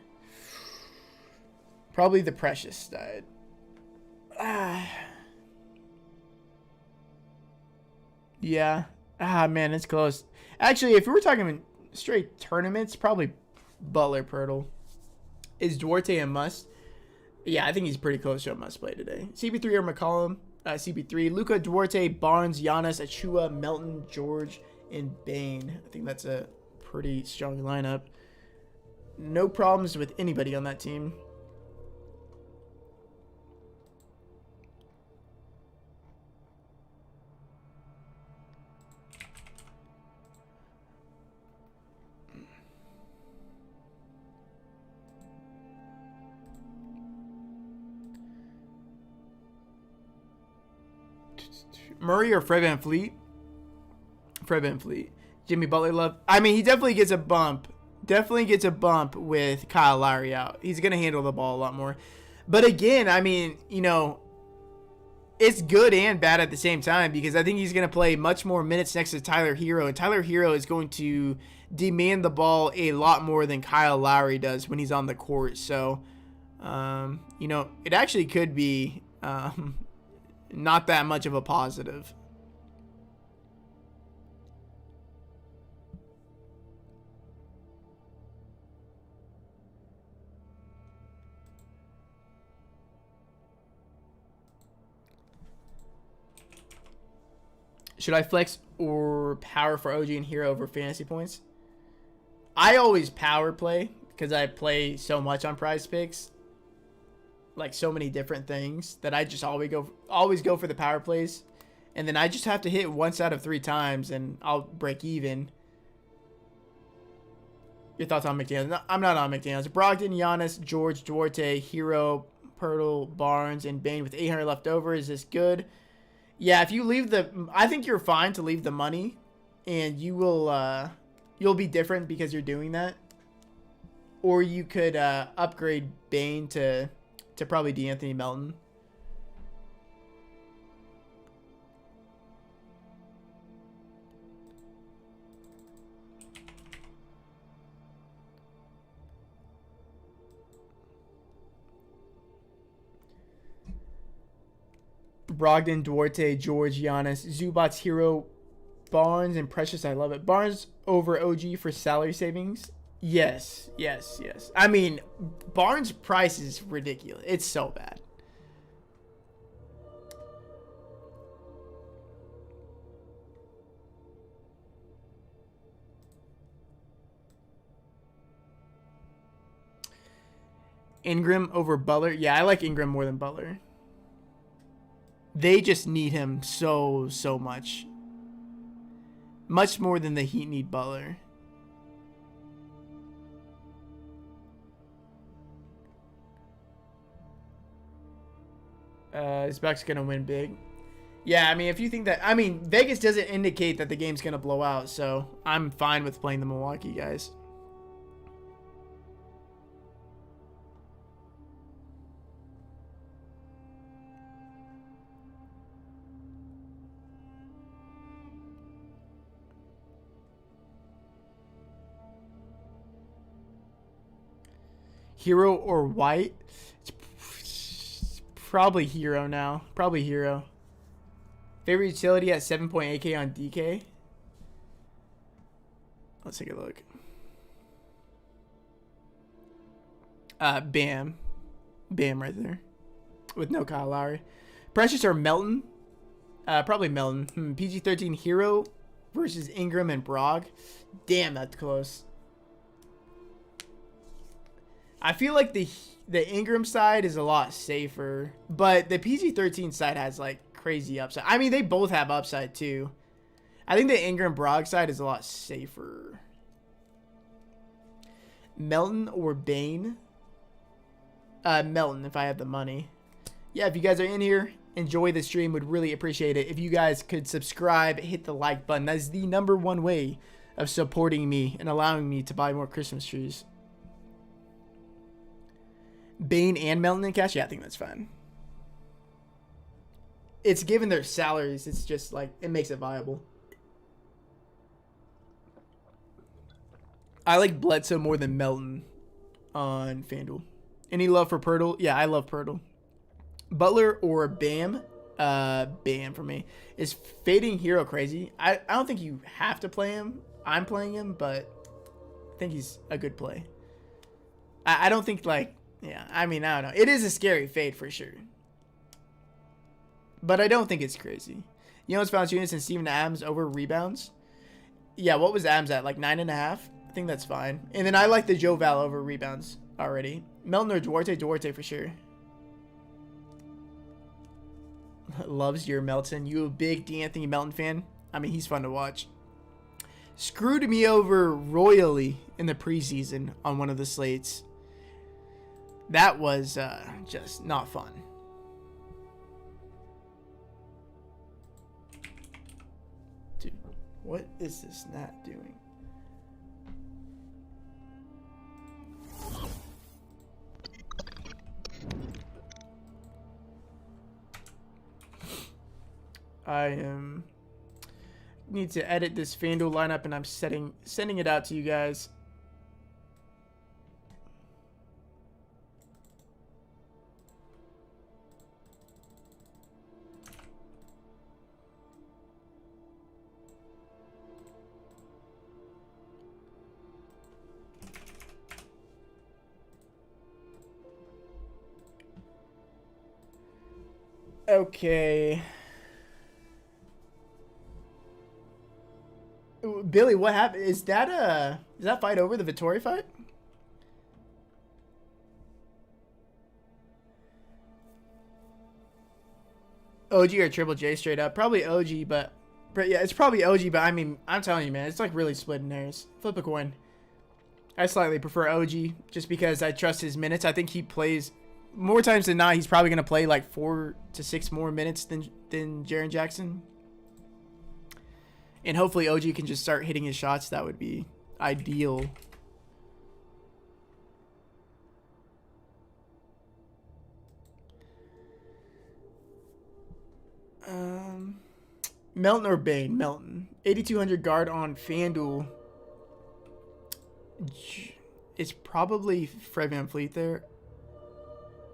Probably the Precious side. Yeah. Ah, man, it's close. Actually, if we were talking straight tournaments, probably Butler Pirtle. Is Duarte a must? Yeah, I think he's pretty close to a must play today. CP3 or McCollum? CP3. Luka, Duarte, Barnes, Giannis, Achua, Melton, George, and Bain. I think that's a pretty strong lineup. No problems with anybody on that team. Murray or Fred VanVleet? Fred VanVleet. Jimmy Butler love. I mean, he definitely gets a bump. Definitely gets a bump with Kyle Lowry out. He's going to handle the ball a lot more. But again, I mean, you know, it's good and bad at the same time because I think he's going to play much more minutes next to Tyler Hero. And Tyler Hero is going to demand the ball a lot more than Kyle Lowry does when he's on the court. So, you know, it actually could be not that much of a positive. Should I flex or power for OG and Hero over fantasy points? I always power play because I play so much on Prize Picks, like so many different things that I just always go for the power plays, and then I just have to hit once out of 3 times and I'll break even. Your thoughts on McDaniels? No, I'm not on McDaniels. Brogdon, Giannis, George, Duarte, Hero, Pirtle, Barnes, and Bain with 800 left over. Is this good? Yeah, if you leave I think you're fine to leave the money, and you will, you'll be different because you're doing that. Or you could upgrade Bain to probably DeAnthony Melton. Brogdon, Duarte, George, Giannis, Zubats, Hero, Barnes, and Precious. I love it. Barnes over OG for salary savings. Yes. I mean, Barnes' price is ridiculous. It's so bad. Ingram over Butler. Yeah, I like Ingram more than Butler. They just need him so much. Much more than the Heat need Butler. This Bucks going to win big. Yeah, I mean, if you think that... I mean, Vegas doesn't indicate that the game's going to blow out, so I'm fine with playing the Milwaukee guys. Hero or White? It's probably Hero now. Probably Hero. Favorite utility at 7.8K on DK? Let's take a look. Bam. Bam right there. With no Kyle Lowry. Precious or Melton? Probably Melton. PG-13 Hero versus Ingram and Brog. Damn, that's close. I feel like the Ingram side is a lot safer, but the PG-13 side has like crazy upside. I mean, they both have upside too. I think the Ingram Brog side is a lot safer. Melton or Bain? Melton if I have the money. Yeah, if you guys are in here, enjoy the stream. Would really appreciate it if you guys could subscribe, hit the like button. That is the #1 way of supporting me and allowing me to buy more Christmas trees. Bain and Melton in cash? Yeah, I think that's fine. It's given their salaries. It's just like, it makes it viable. I like Bledsoe more than Melton on FanDuel. Any love for Pirtle? Yeah, I love Pirtle. Butler or Bam? Bam for me. Is fading hero crazy? I don't think you have to play him. I'm playing him, but I think he's a good play. I don't think like, yeah, I mean, I don't know. It is a scary fade for sure. But I don't think it's crazy. Jonas Valanciunas and Steven Adams over rebounds. Yeah, what was Adams at? Like 9.5? I think that's fine. And then I like the Joe Val over rebounds already. Melton or Duarte? Duarte for sure. Loves your Melton. You a big D'Anthony Melton fan? I mean, he's fun to watch. Screwed me over royally in the preseason on one of the slates. That was just not fun. Dude, what is this not doing? Need to edit this Fanduel lineup, and I'm sending it out to you guys. Okay. Billy, what happened? Is that fight over, the Vittori fight? OG or Triple J straight up? Probably OG, but yeah, it's probably OG, but I mean, I'm telling you, man, it's like really splitting hairs. Flip a coin. I slightly prefer OG just because I trust his minutes. I think he plays more times than not. He's probably going to play like 4 to 6 more minutes than Jaron Jackson. And hopefully OG can just start hitting his shots. That would be ideal. Melton or Bain? Melton. 8,200 guard on Fanduel. It's probably Fred VanVleet there.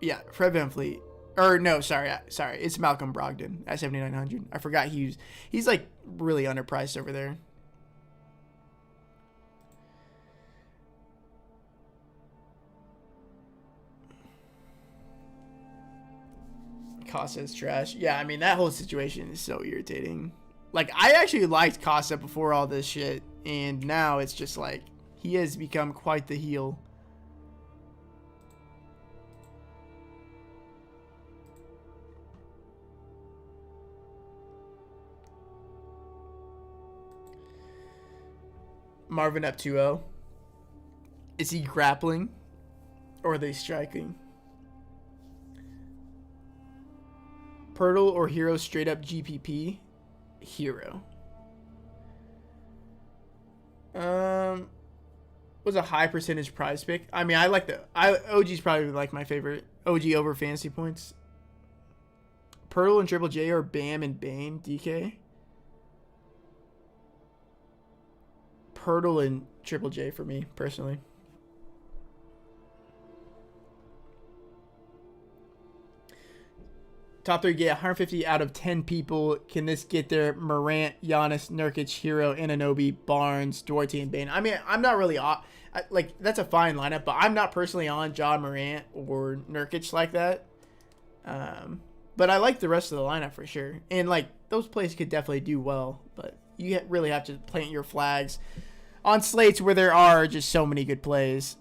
Yeah, Fred VanVleet. Or no, sorry. It's Malcolm Brogdon at 7,900. I forgot he's like really underpriced over there. Costa's trash. Yeah, I mean, that whole situation is so irritating. Like, I actually liked Costa before all this shit, and now it's just like he has become quite the heel. Marvin up 2-0. Is he grappling? Or are they striking? Pirtle or Hero straight up GPP? Hero. Was a high percentage prize pick. I mean, I like OG's probably like my favorite. OG over fantasy points. Pirtle and Triple J or Bam and Bain? DK? Pirtle and Triple J for me, personally. Top 3 get 150 out of 10 people. Can this get there? Morant, Giannis, Nurkic, Hero, Anunoby, Barnes, Duarte, and Bain. I mean, I'm not really like, that's a fine lineup, but I'm not personally on John Morant or Nurkic like that. But I like the rest of the lineup for sure. And like, those plays could definitely do well, but you really have to plant your flags on slates where there are just so many good plays.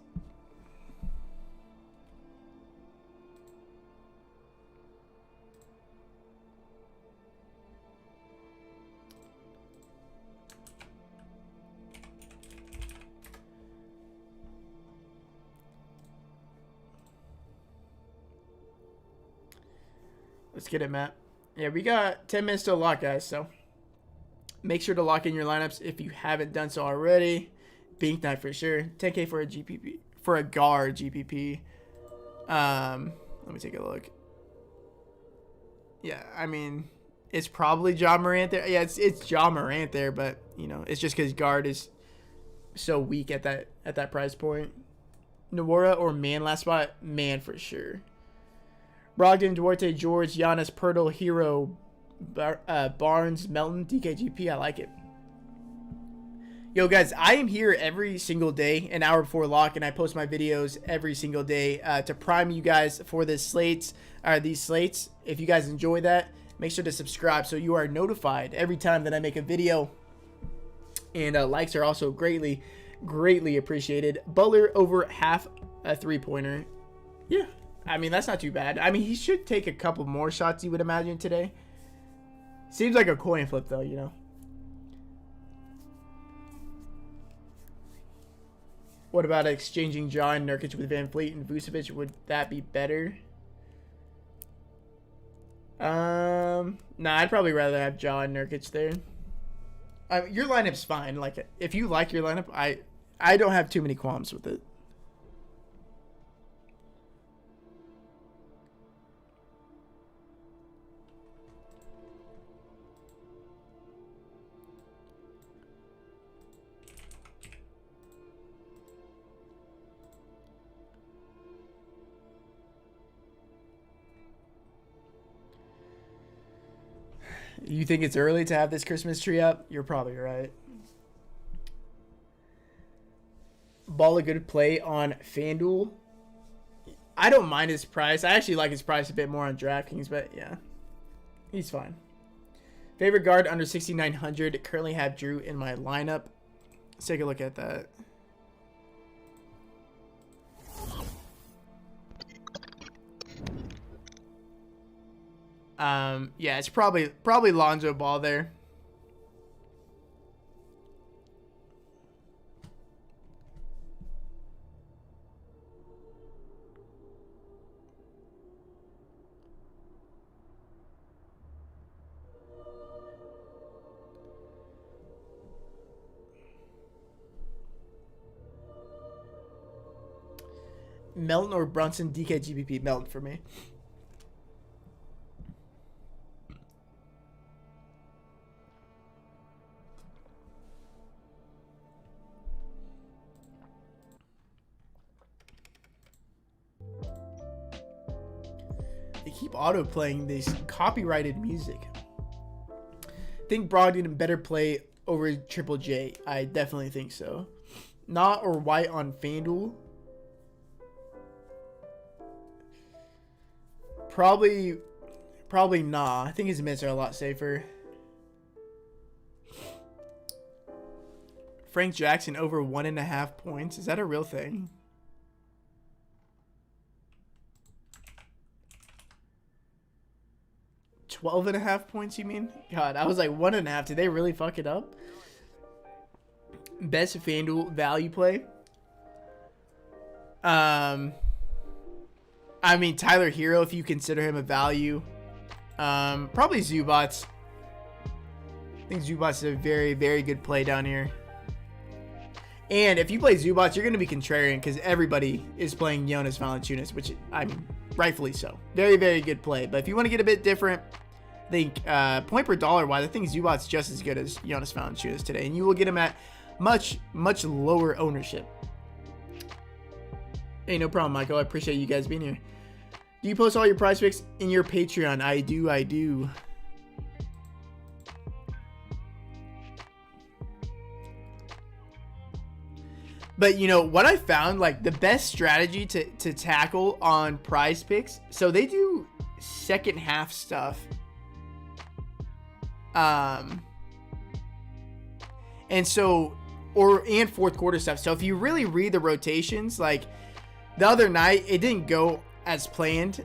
Let's get it, Matt. Yeah, we got 10 minutes to lock, guys, so make sure to lock in your lineups if you haven't done so already. Bink Night for sure. 10K for a GPP, for a guard GPP. Let me take a look. Yeah, I mean, it's probably John Morant there. Yeah, it's John Morant there, but you know, it's just because guard is so weak at that price point. Nwora or Man last spot? Man for sure. Brogdon, Duarte, George, Giannis, Pirtle, Hero, Barnes, Melton, DKGP. I like it. Yo, guys, I am here every single day, an hour before lock, and I post my videos every single day to prime you guys for these slates. If you guys enjoy that, make sure to subscribe so you are notified every time that I make a video. And likes are also greatly appreciated. Butler over half a three-pointer. Yeah, I mean, that's not too bad. I mean, he should take a couple more shots, you would imagine, today. Seems like a coin flip, though, you know. What about exchanging John Nurkic with Van Fleet and Vucevic? Would that be better? Nah, I'd probably rather have John Nurkic there. Your lineup's fine. Like, if you like your lineup, I don't have too many qualms with it. You think it's early to have this Christmas tree up? You're probably right. Ball a good play on Fanduel. I don't mind his price. I actually like his price a bit more on Draftkings, but yeah, he's fine. Favorite guard under 6,900. Currently have Drew in my lineup. Let's take a look at that. Yeah, it's probably Lonzo Ball there. Melton or Brunson, DKGBP, Melton for me. They keep auto-playing this copyrighted music. Think Brogdon better play over Triple J. I definitely think so. Not or White on FanDuel. Probably nah. I think his mids are a lot safer. Frank Jackson over 1.5 points. Is that a real thing? $12.5 points, you mean? God, I was like 1.5. Did they really fuck it up? Best FanDuel value play. I mean, Tyler Hero, if you consider him a value. Probably Zubats. I think Zubats is a very, very good play down here. And if you play Zubats, you're going to be contrarian because everybody is playing Jonas Valanciunas, which, I mean, rightfully so. Very, very good play. But if you want to get a bit different, I think point per dollar wise, I think Zubats just as good as Jonas Valanciunas today. And you will get him at much, much lower ownership. Hey, no problem, Michael. I appreciate you guys being here. Do you post all your prize picks in your Patreon? I do. But, you know, what I found, like, the best strategy to tackle on prize picks, so they do second half stuff. And fourth quarter stuff. So if you really read the rotations, like, the other night, it didn't go as planned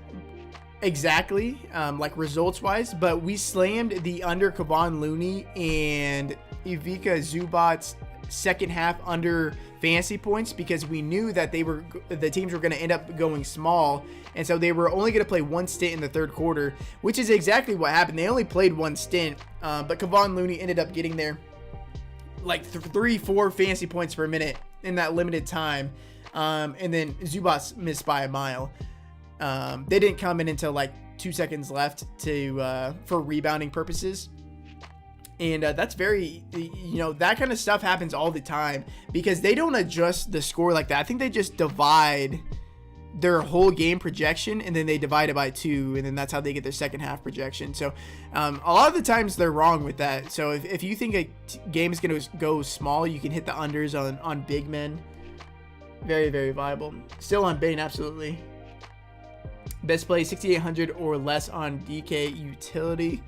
exactly, like, results-wise, but we slammed the under Kevon Looney and Ivica Zubats second half under fantasy points because we knew that the teams were going to end up going small, and so they were only going to play one stint in the third quarter, which is exactly what happened. They only played one stint, but Kevon Looney ended up getting there like 3-4 fantasy points per minute in that limited time, and then Zubats missed by a mile. They didn't come in until like 2 seconds left for rebounding purposes. And that's very, you know, that kind of stuff happens all the time because they don't adjust the score like that. I think they just divide their whole game projection, and then they divide it by 2, and then that's how they get their second half projection. So a lot of the times they're wrong with that. So if you think a game is going to go small, you can hit the unders on big men. Very, very viable. Still on Bain, absolutely. Best play 6,800 or less on DK utility.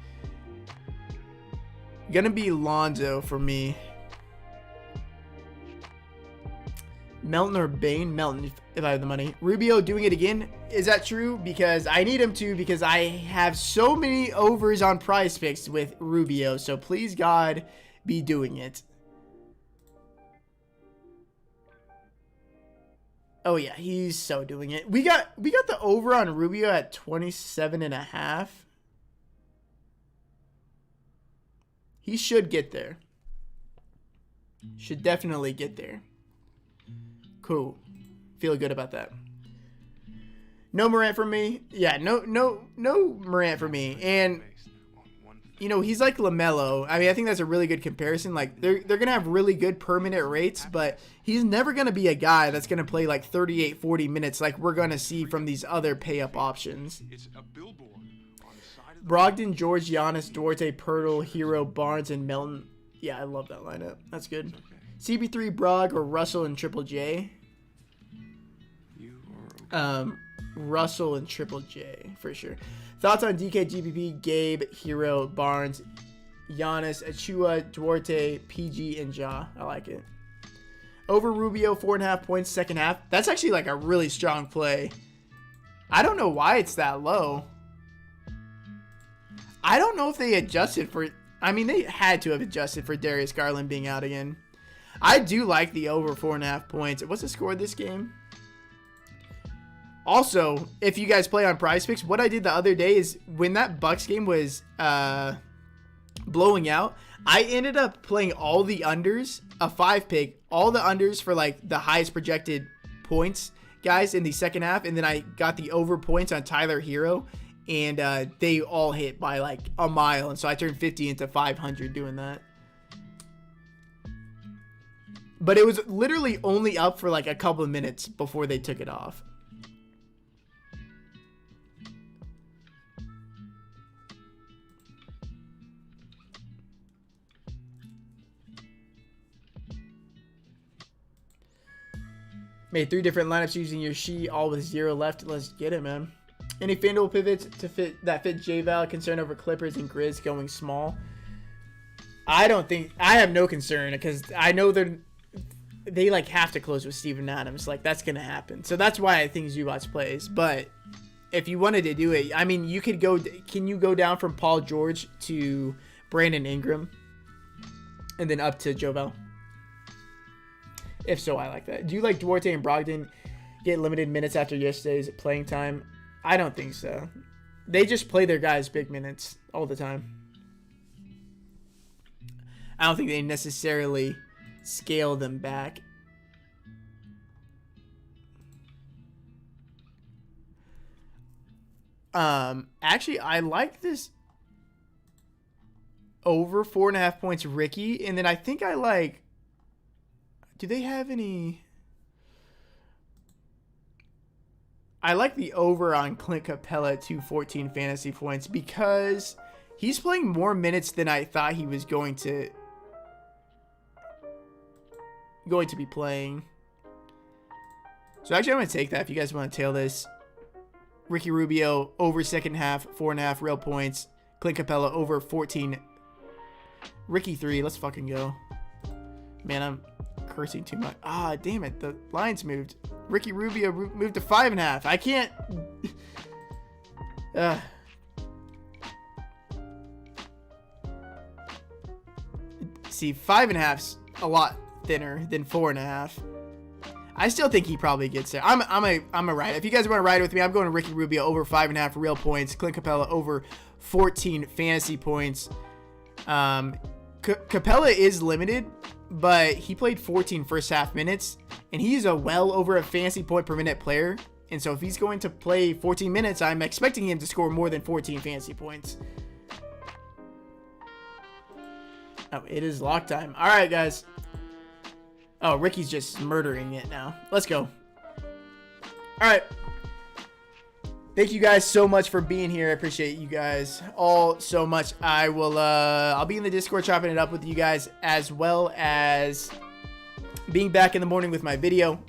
Gonna be Lonzo for me. Melton or Bain? Melton, if I have the money. Rubio doing it again. Is that true? Because I need him to, because I have so many overs on Prize Picks with Rubio. So please, God, be doing it. Oh yeah, he's so doing it. We got the over on Rubio at 27.5. He should get there. Should definitely get there. Cool. Feel good about that. No Morant for me. Yeah, no Morant for me. And you know, he's like LaMelo. I mean, I think that's a really good comparison. Like they're going to have really good permanent rates, but he's never going to be a guy that's going to play like 38, 40 minutes like we're going to see from these other pay-up options. Brogdon, George, Giannis, Duarte, Pirtle, Hero, Barnes, and Melton. Yeah, I love that lineup. That's good. CP3, Brog, or Russell and Triple J. Russell and Triple J for sure. Thoughts on DK, GPP, Gabe, Hero, Barnes, Giannis, Achua, Duarte, PG, and Ja. I like it. Over Rubio, 4.5 points second half. That's actually like a really strong play. I don't know why it's that low. I don't know if they adjusted for... I mean, they had to have adjusted for Darius Garland being out again. I do like the over 4.5 points. What's the score of this game? Also, if you guys play on Prize Picks, what I did the other day is when that Bucks game was blowing out, I ended up playing all the unders, a 5-pick, all the unders for like the highest projected points guys in the second half, and then I got the over points on Tyler Hero, and they all hit by like a mile, and so I turned 50 into 500 doing that. But it was literally only up for like a couple of minutes before they took it off. Made 3 different lineups using your sheet, all with 0 left. Let's get it, man. Any Fanduel pivots to fit J-Val? Concern over Clippers and Grizz going small? I don't think... I have no concern because I know they like have to close with Steven Adams. Like, that's going to happen. So that's why I think Zubats plays. But if you wanted to do it, I mean, you could go... Can you go down from Paul George to Brandon Ingram and then up to Jovel? If so, I like that. Do you like Duarte and Brogdon get limited minutes after yesterday's playing time? I don't think so. They just play their guys big minutes all the time. I don't think they necessarily scale them back. Actually, I like this over 4.5 points Ricky, and then I think I like... Do they have any... I like the over on Clint Capella at 214 fantasy points because he's playing more minutes than I thought he was going to be playing. So actually I'm going to take that if you guys want to tail this. Ricky Rubio over second half, 4.5 real points. Clint Capella over 14. Ricky 3, let's fucking go. Man, I'm cursing too much. Ah, damn it. The lines moved. Ricky Rubio moved to 5.5. I can't. See, 5.5's a lot thinner than 4.5. I still think he probably gets there. I'm a ride. If you guys want to ride with me, I'm going to Ricky Rubio over 5.5 real points. Clint Capella over 14 fantasy points. Capella is limited, but he played 14 first half minutes, and he's a well over a fantasy point per minute player. And so if he's going to play 14 minutes, I'm expecting him to score more than 14 fantasy points. Oh, it is lock time. All right, guys. Oh, Ricky's just murdering it now. Let's go. All right. Thank you guys so much for being here. I appreciate you guys all so much. I'll be in the Discord chopping it up with you guys, as well as being back in the morning with my video.